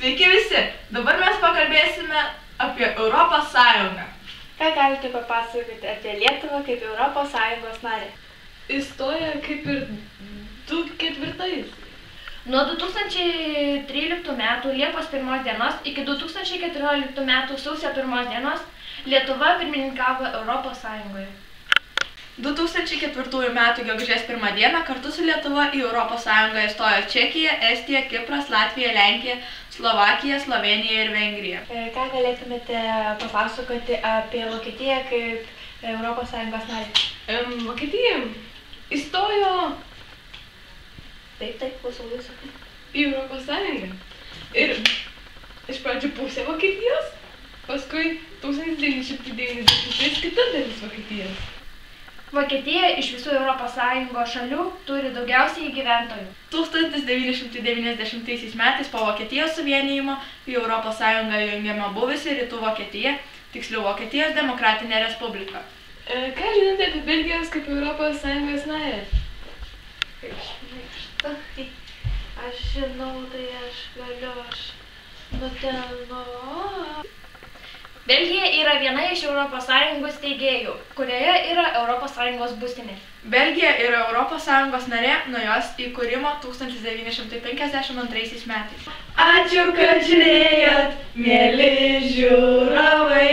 Sveiki visi! Dabar mes pakalbėsime apie Europos Sąjungą. Ką galite papasakoti apie Lietuvą kaip Europos Sąjungos narę? Įstoja kaip ir 2004. Nuo 2013 metų Liepos 1 dienos iki 2014 metų sausio 1 dienos Lietuva pirmininkavo Europos Sąjungoje. 2004 metų gegužės 1 dieną kartu su Lietuva į Europos Sąjungą įstojo Čekija, Estija, Kipras, Latvija, Lenkija, Slovakija, Slovėnija ir Vengrija. Ką galėtumėte papasakoti apie Vokietiją kaip Europos Sąjungos narę? Vokietija įstojo Taip, klausau jūsų. į Europos Sąjungą. Ir iš pradžių pusė Vokietijos, paskui 1990 kita dalis Vokietijos. Vokietija iš visų Europos Sąjungos šalių turi daugiausiai gyventojų. 1990 metais po Vokietijos suvienijimo į Europos Sąjungą jungiama buvusi Rytų Vokietija, tiksliau Vokietijos Demokratinė Respublika. Ką žinote apie Belgijos kaip Europos Sąjungos narę? Aš žinau, tai aš nutenu. Belgija yra viena iš Europos Sąjungos steigėjų, kurioje yra Europos Sąjungos būstinė. Belgija yra Europos Sąjungos narė nuo jos įkūrimo 1952 metais. Ačiū, kad žiūrėjot, mieli žiūrovai.